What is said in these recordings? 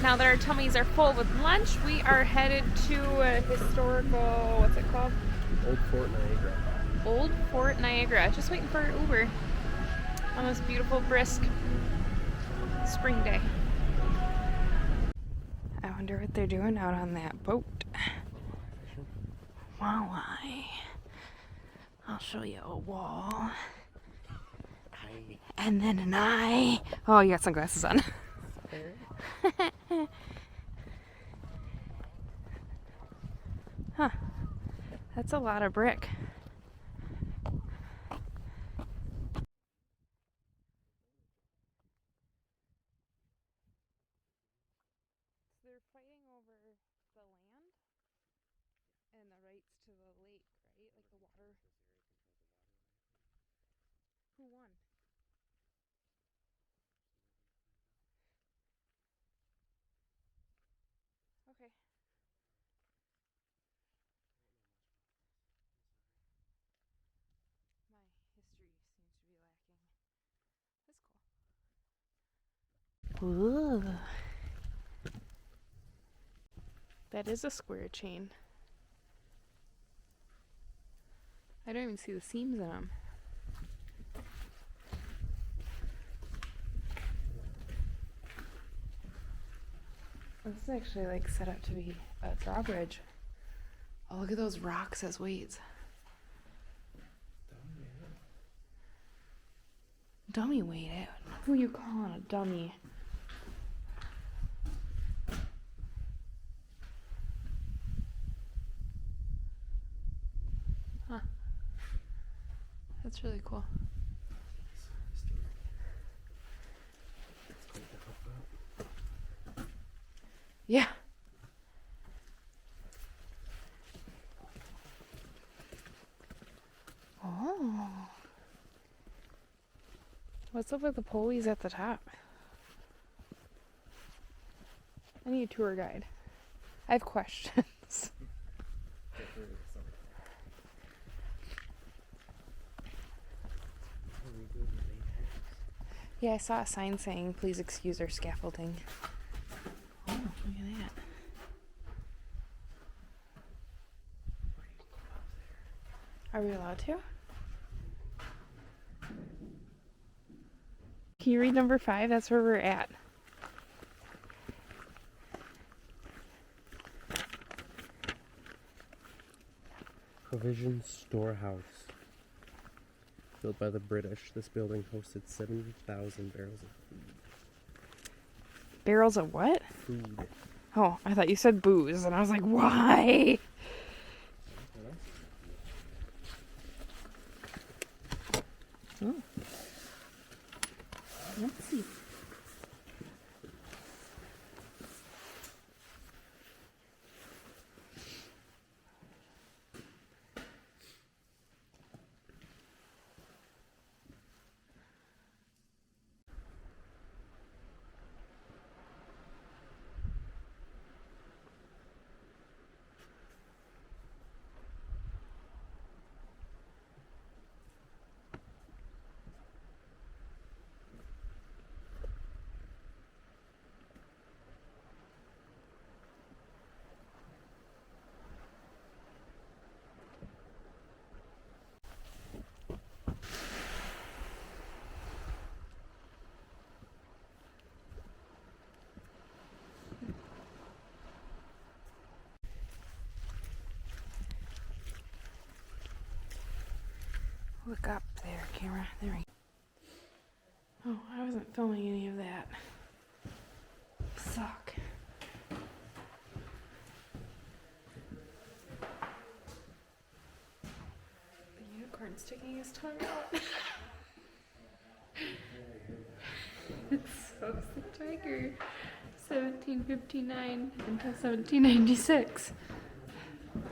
now that our tummies are full with lunch, we are headed to a historical, what's it called? Old Fort Niagara. Old Fort Niagara. Just waiting for an Uber on this beautiful, brisk spring day. I wonder what they're doing out on that boat. Walleye. I'll show you a wall. And then an eye. Oh, you got sunglasses on. Huh. That's a lot of brick. They're fighting over the land and the rights to the lake, right? Like the water. Who won? Okay. My history seems to be lacking. That's cool. Ooh. That is a square chain. I don't even see the seams in them. This is actually like set up to be a drawbridge. Oh, look at those rocks as weights. Dummy weight. Who you calling a dummy? Huh. That's really cool. Yeah. Oh. What's up with the pulleys at the top? I need a tour guide. I have questions. Yeah, I saw a sign saying, please excuse our scaffolding. Oh, look at that. Are we allowed to? Can you read number 5? That's where we're at. Provision storehouse. Built by the British, this building hosted 70,000 barrels of food. Barrels of what? Food. Oh, I thought you said booze, and I was like, why? Oh. Let's see. Look up there, camera. There we go. Oh, I wasn't filming any of that. Suck. The unicorn's sticking his tongue out. It's so the tiger. 1759 until 1796.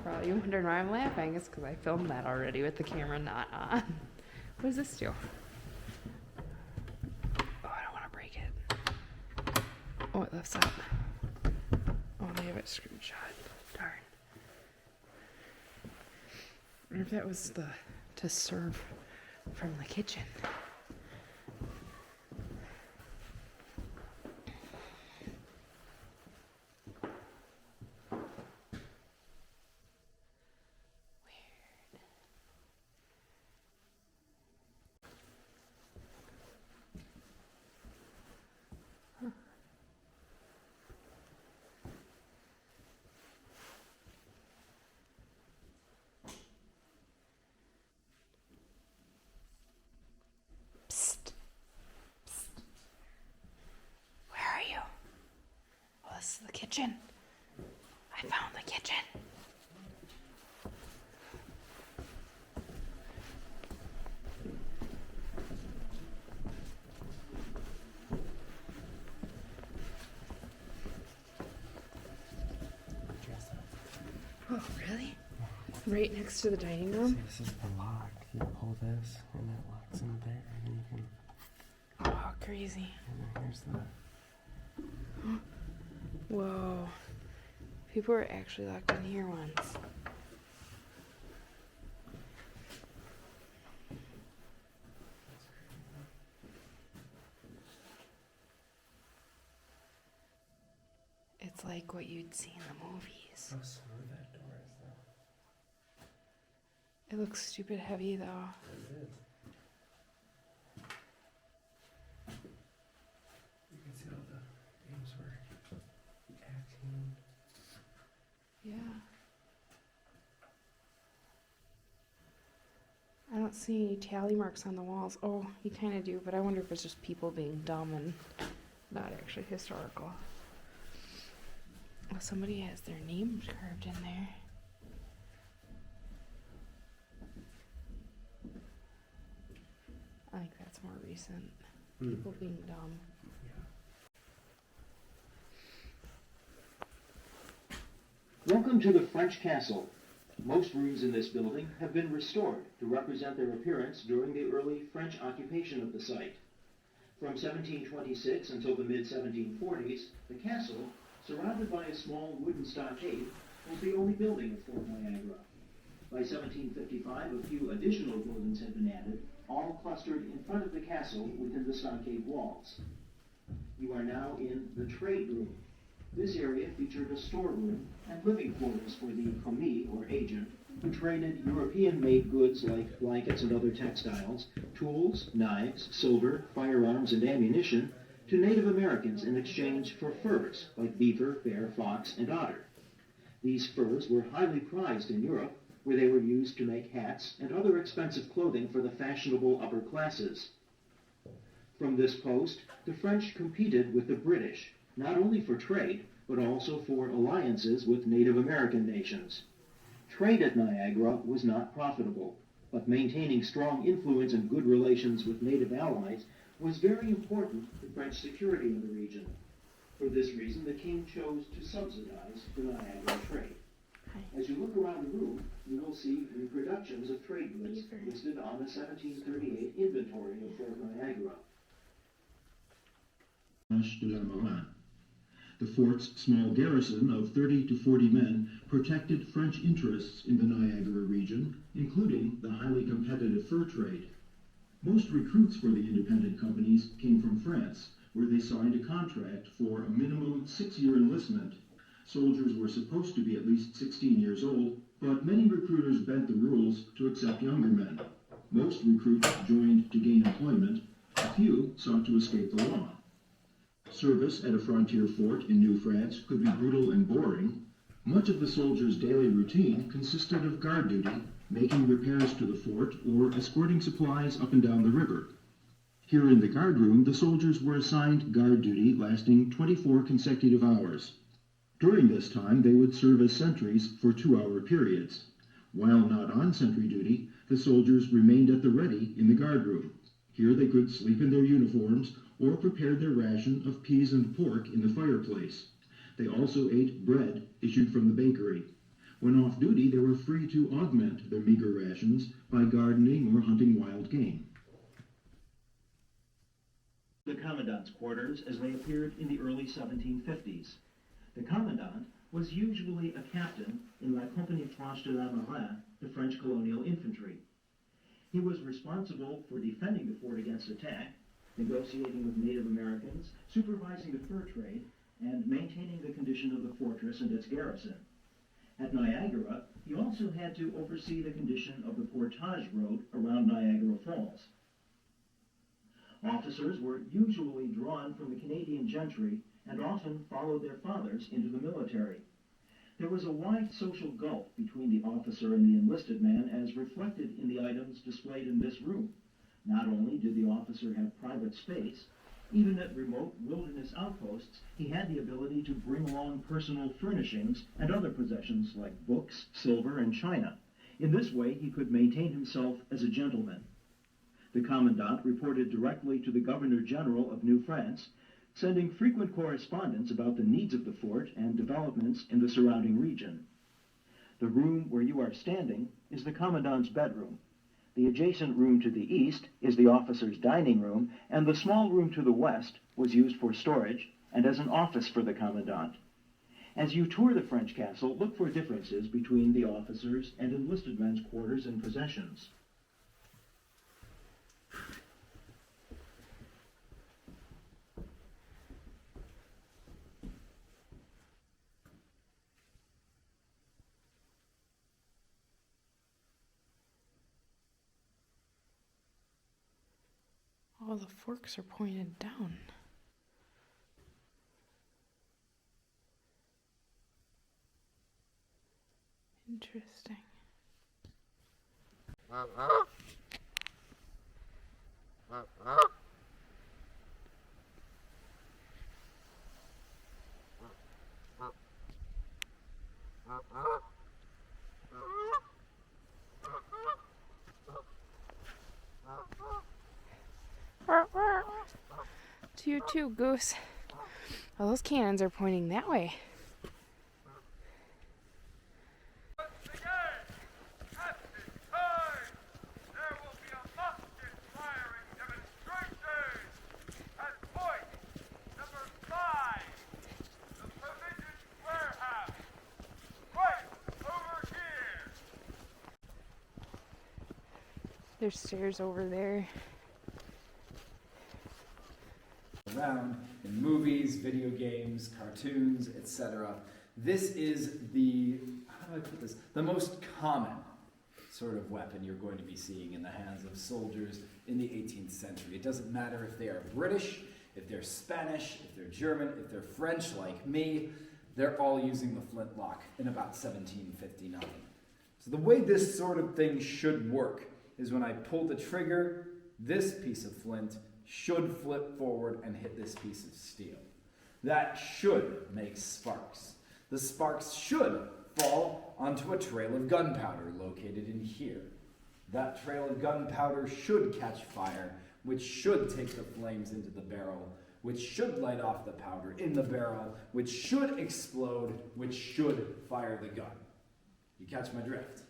Probably wondering why I'm laughing. It's because I filmed that already with the camera not on. What does this do? Oh, I don't want to break it. Oh, it lifts up. Oh, they have it screwed shut. Darn. I wonder if that was to serve from the kitchen. kitchen. I found the kitchen. Oh, really? Right next to the dining See, room? this is the lock. You pull this, and it locks in there, and then you can. Oh, how crazy. And then here's the. Whoa. People were actually locked in here once. It's like what you'd see in the movies. How smooth that door is, though. It looks stupid heavy, though. It is. You can see all the names were acting. Yeah. I don't see any tally marks on the walls. Oh, you kind of do, but I wonder if it's just people being dumb and not actually historical. Oh, somebody has their name carved in there. I think that's more recent. People being dumb. Welcome to the French Castle. Most rooms in this building have been restored to represent their appearance during the early French occupation of the site. From 1726 until the mid-1740s, the castle, surrounded by a small wooden stockade, was the only building of Fort Niagara. By 1755, a few additional buildings had been added, all clustered in front of the castle within the stockade walls. You are now in the trade room. This area featured a storeroom and living quarters for the commis, or agent, who traded European-made goods like blankets and other textiles, tools, knives, silver, firearms, and ammunition to Native Americans in exchange for furs like beaver, bear, fox, and otter. These furs were highly prized in Europe, where they were used to make hats and other expensive clothing for the fashionable upper classes. From this post, the French competed with the British, not only for trade, but also for alliances with Native American nations. Trade at Niagara was not profitable, but maintaining strong influence and good relations with Native allies was very important to French security in the region. For this reason, the king chose to subsidize the Niagara trade. As you look around the room, you will see reproductions of trade goods listed on the 1738 inventory of Fort Niagara. The fort's small garrison of 30 to 40 men protected French interests in the Niagara region, including the highly competitive fur trade. Most recruits for the independent companies came from France, where they signed a contract for a minimum 6-year enlistment. Soldiers were supposed to be at least 16 years old, but many recruiters bent the rules to accept younger men. Most recruits joined to gain employment. A few sought to escape the law. Service at a frontier fort in New France could be brutal and boring. Much of the soldiers' daily routine consisted of guard duty, making repairs to the fort, or escorting supplies up and down the river. Here in the guard room, the soldiers were assigned guard duty lasting 24 consecutive hours. During this time, they would serve as sentries for 2-hour periods. While not on sentry duty, the soldiers remained at the ready in the guard room. Here they could sleep in their uniforms or prepared their ration of peas and pork in the fireplace. They also ate bread issued from the bakery. When off duty, they were free to augment their meager rations by gardening or hunting wild game. The commandant's quarters as they appeared in the early 1750s. The commandant was usually a captain in La Compagnie Franche de la Marine, the French colonial infantry. He was responsible for defending the fort against attack, negotiating with Native Americans, supervising the fur trade, and maintaining the condition of the fortress and its garrison. At Niagara, he also had to oversee the condition of the portage road around Niagara Falls. Officers were usually drawn from the Canadian gentry and often followed their fathers into the military. There was a wide social gulf between the officer and the enlisted man, as reflected in the items displayed in this room. Not only did the officer have private space, Even at remote wilderness outposts, he had the ability to bring along personal furnishings and other possessions like books, silver, and china. In this way, he could maintain himself as a gentleman. The commandant reported directly to the Governor-General of New France, sending frequent correspondence about the needs of the fort and developments in the surrounding region. The room where you are standing is the commandant's bedroom. The adjacent room to the east is the officer's dining room, and the small room to the west was used for storage and as an office for the commandant. As you tour the French castle, look for differences between the officers' and enlisted men's quarters and possessions. All the forks are pointed down. Interesting. To you too, Goose. Well, those cannons are pointing that way. There's stairs over there. Around in movies, video games, cartoons, etc. This is the, how do I put this, the most common sort of weapon you're going to be seeing in the hands of soldiers in the 18th century. It doesn't matter if they are British, if they're Spanish, if they're German, if they're French like me, they're all using the flintlock in about 1759. So the way this sort of thing should work is when I pull the trigger, this piece of flint should flip forward and hit this piece of steel. That should make sparks. The sparks should fall onto a trail of gunpowder located in here. That trail of gunpowder should catch fire, which should take the flames into the barrel, which should light off the powder in the barrel, which should explode, which should fire the gun. You catch my drift?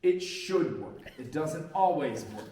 It should work. It doesn't always work.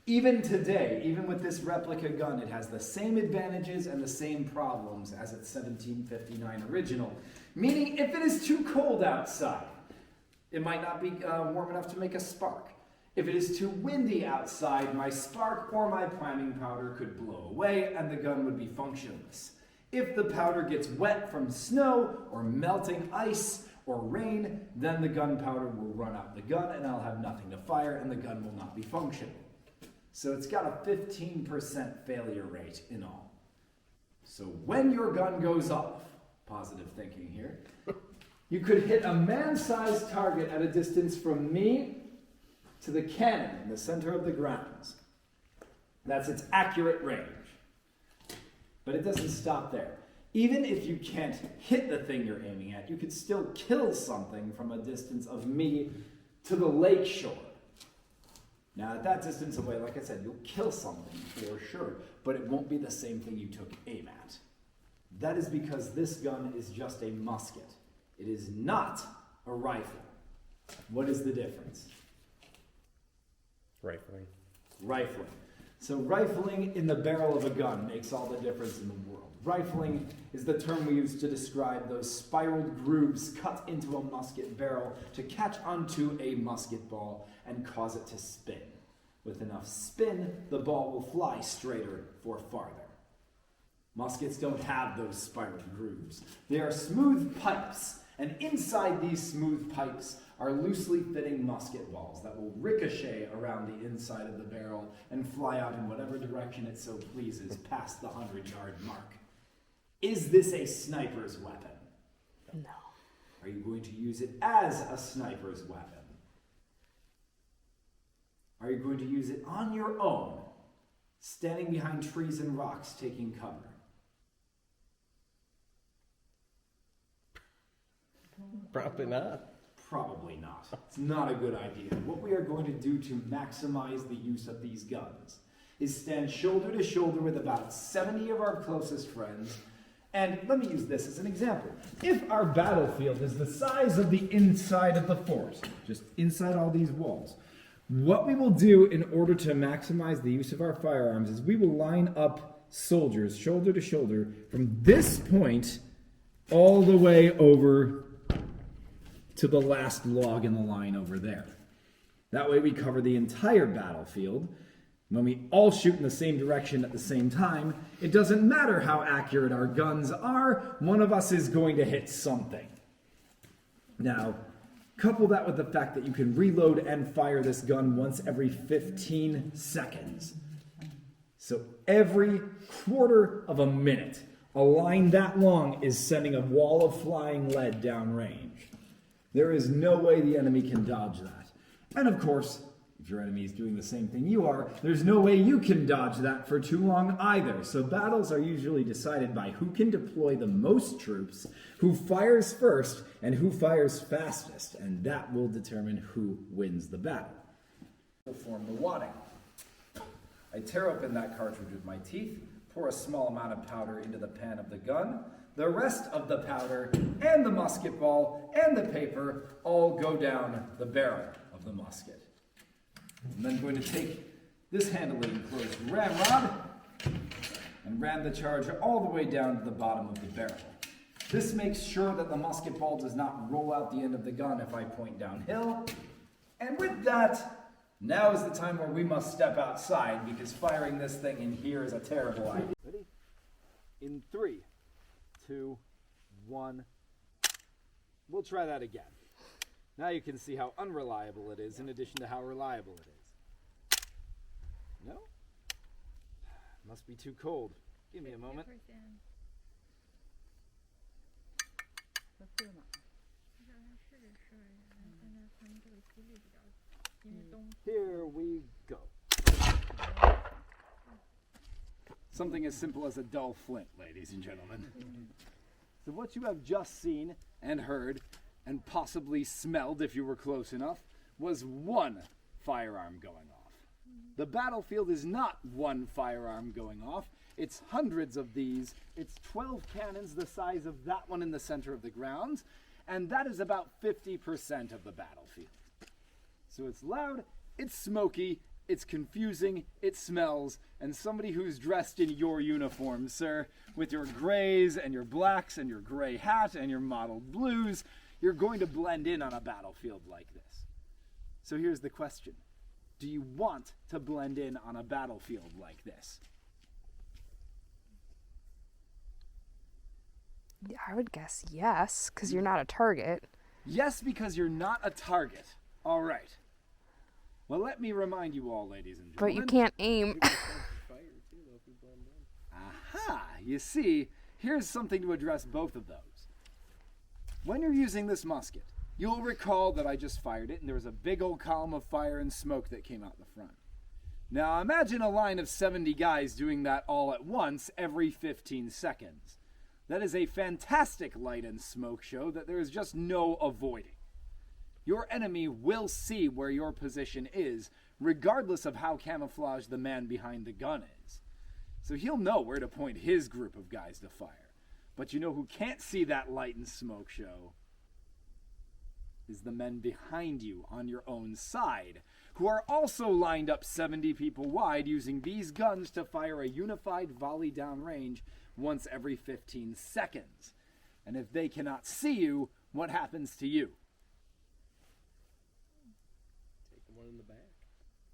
Even today, even with this replica gun, it has the same advantages and the same problems as its 1759 original. Meaning, if it is too cold outside, it might not be warm enough to make a spark. If it is too windy outside, my spark or my priming powder could blow away and the gun would be functionless. If the powder gets wet from snow or melting ice, or rain, then the gunpowder will run out the gun and I'll have nothing to fire and the gun will not be functional. So it's got a 15% failure rate in all. So when your gun goes off, positive thinking here, you could hit a man-sized target at a distance from me to the cannon in the center of the grounds. That's its accurate range. But it doesn't stop there. Even if you can't hit the thing you're aiming at, you could still kill something from a distance of me to the lake shore. Now, at that distance away, like I said, you'll kill something for sure, but it won't be the same thing you took aim at. That is because this gun is just a musket. It is not a rifle. What is the difference? Rifling. Rifling. So rifling in the barrel of a gun makes all the difference in the world. Rifling is the term we use to describe those spiraled grooves cut into a musket barrel to catch onto a musket ball and cause it to spin. With enough spin, the ball will fly straighter or farther. Muskets don't have those spiraled grooves. They are smooth pipes, and inside these smooth pipes are loosely fitting musket balls that will ricochet around the inside of the barrel and fly out in whatever direction it so pleases past the 100-yard mark. Is this a sniper's weapon? No. Are you going to use it as a sniper's weapon? Are you going to use it on your own standing behind trees and rocks taking cover. Probably not. Probably not. It's not a good idea. What we are going to do to maximize the use of these guns is stand shoulder to shoulder with about 70 of our closest friends. And let me use this as an example. If our battlefield is the size of the inside of the fort, just inside all these walls, what we will do in order to maximize the use of our firearms is we will line up soldiers shoulder to shoulder from this point all the way over to the last log in the line over there. That way we cover the entire battlefield. When we all shoot in the same direction at the same time, it doesn't matter how accurate our guns are, one of us is going to hit something. Now, couple that with the fact that you can reload and fire this gun once every 15 seconds. So every quarter of a minute, a line that long is sending a wall of flying lead downrange. There is no way the enemy can dodge that. And of course, if your enemy is doing the same thing you are, there's no way you can dodge that for too long either. So battles are usually decided by who can deploy the most troops, who fires first, and who fires fastest. And that will determine who wins the battle. We'll form the wadding. I tear open that cartridge with my teeth, pour a small amount of powder into the pan of the gun. The rest of the powder and the musket ball and the paper all go down the barrel of the musket. I'm then going to take this handily enclosed ramrod and ram the charge all the way down to the bottom of the barrel. This makes sure that the musket ball does not roll out the end of the gun if I point downhill. And with that, now is the time where we must step outside because firing this thing in here is a terrible idea. Ready? In 3, 2, 1. We'll try that again. Now you can see how unreliable it is in addition to how reliable it is. No? Must be too cold. Give me a moment. Here we go. Something as simple as a dull flint, ladies and gentlemen. So what you have just seen and heard and possibly smelled, if you were close enough, was one firearm going off. The battlefield is not one firearm going off. It's hundreds of these. It's 12 cannons the size of that one in the center of the grounds, and that is about 50% of the battlefield. So it's loud, it's smoky, it's confusing, it smells, and somebody who's dressed in your uniform, sir, with your grays and your blacks and your gray hat and your mottled blues, you're going to blend in on a battlefield like this. So here's the question. Do you want to blend in on a battlefield like this? I would guess yes, because you're not a target. Yes, because you're not a target. All right. Well, let me remind you all, ladies and But gentlemen. you can't aim. Aha! You see, here's something to address both of those. When you're using this musket, you'll recall that I just fired it and there was a big old column of fire and smoke that came out the front. Now imagine a line of 70 guys doing that all at once every 15 seconds. That is a fantastic light and smoke show that there is just no avoiding. Your enemy will see where your position is, regardless of how camouflaged the man behind the gun is. So he'll know where to point his group of guys to fire. But you know who can't see that light and smoke show? Is the men behind you on your own side, who are also lined up 70 people wide using these guns to fire a unified volley downrange once every 15 seconds. And if they cannot see you, what happens to you? Take one in the back.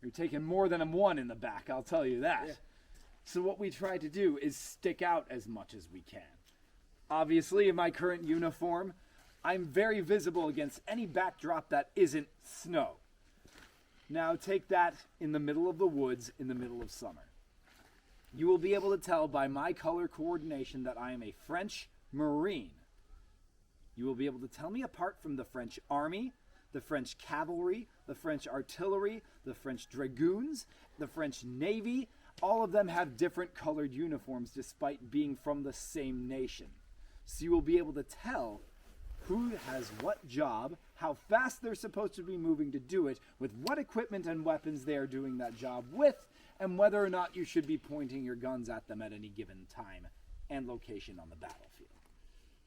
You're taking more than a one in the back, I'll tell you that. Yeah. So what we try to do is stick out as much as we can. Obviously, in my current uniform, I'm very visible against any backdrop that isn't snow. Now take that in the middle of the woods in the middle of summer. You will be able to tell by my color coordination that I am a French Marine. You will be able to tell me apart from the French Army, the French Cavalry, the French Artillery, the French Dragoons, the French Navy. all of them have different colored uniforms despite being from the same nation. So you will be able to tell who has what job, how fast they're supposed to be moving to do it, with what equipment and weapons they are doing that job with, and whether or not you should be pointing your guns at them at any given time and location on the battlefield.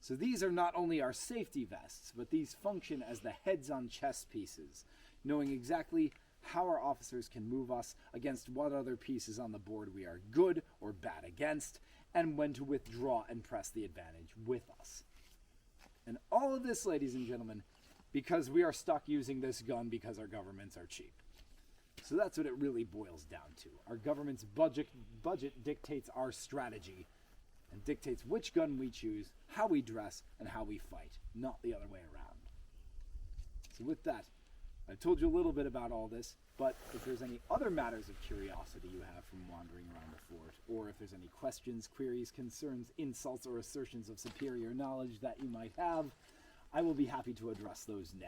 So these are not only our safety vests, but these function as the heads on chess pieces, knowing exactly how our officers can move us against what other pieces on the board we are good or bad against, and when to withdraw and press the advantage with us. And all of this, ladies and gentlemen, because we are stuck using this gun because our governments are cheap. So that's what it really boils down to. Our government's budget dictates our strategy and dictates which gun we choose, how we dress, and how we fight, not the other way around. So with that, I've told you a little bit about all this, but if there's any other matters of curiosity you have from wandering around the fort, or if there's any questions, queries, concerns, insults, or assertions of superior knowledge that you might have, I will be happy to address those now.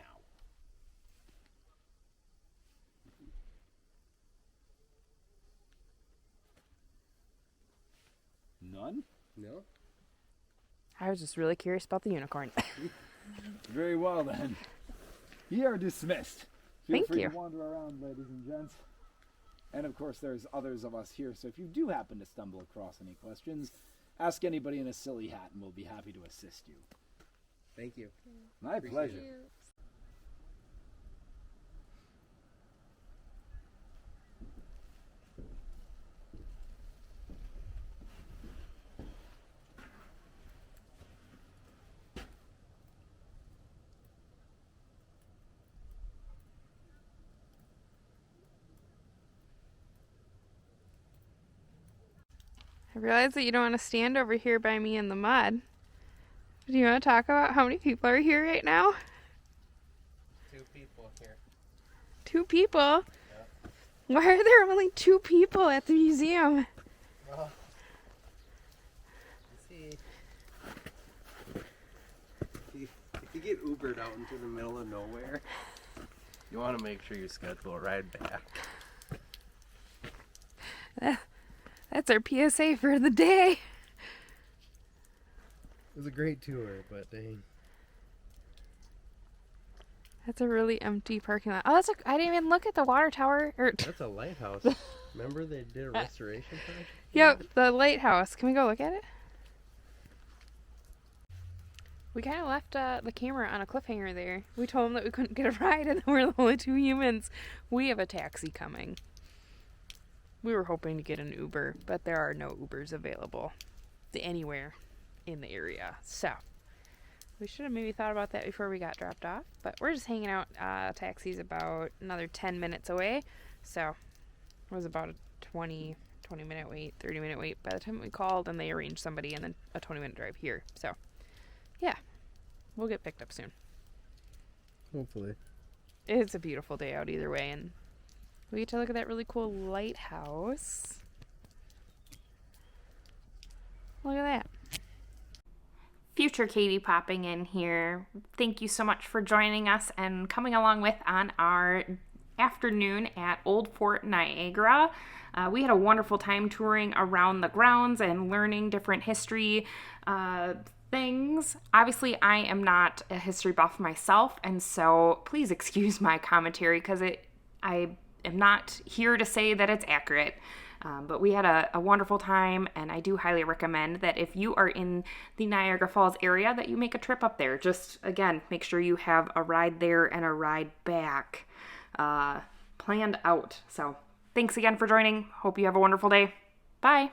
None? No? I was just really curious about the unicorn. Very well then. You are dismissed. Feel Thank free you. to wander around, ladies and gents. And of course, there's others of us here, so if you do happen to stumble across any questions, ask anybody in a silly hat and we'll be happy to assist you. Thank you. My pleasure. I realize that you don't want to stand over here by me in the mud. Do you want to talk about how many people are here right now? 2 people here. 2 people? Why are there only 2 people at the museum? Well, you see, if you get Ubered out into the middle of nowhere, you want to make sure you schedule a ride back. That's our PSA for the day. It was a great tour, but dang. That's a really empty parking lot. Oh, I didn't even look at the water tower. That's a lighthouse. Remember they did a restoration project? Yep, the lighthouse. Can we go look at it? We kind of left the camera on a cliffhanger there. We told them that we couldn't get a ride and we're the only 2 humans. We have a taxi coming. We were hoping to get an Uber, but there are no Ubers available anywhere in the area. So we should have maybe thought about that before we got dropped off, but we're just hanging out. Taxi's about another 10 minutes away. So it was about a 20-minute wait, 30-minute wait by the time we called, and they arranged somebody, and then a 20-minute drive here. So yeah, we'll get picked up soon. Hopefully. It's a beautiful day out either way, and we get to look at that really cool lighthouse. Look at that. Future Katie popping in here. Thank you so much for joining us and coming along with on our afternoon at Old Fort Niagara. We had a wonderful time touring around the grounds and learning different history things. Obviously, I am not a history buff myself, and so please excuse my commentary because I am not here to say that it's accurate. But we had a wonderful time, and I do highly recommend that if you are in the Niagara Falls area that you make a trip up there. Just, again, make sure you have a ride there and a ride back planned out. So thanks again for joining. Hope you have a wonderful day. Bye.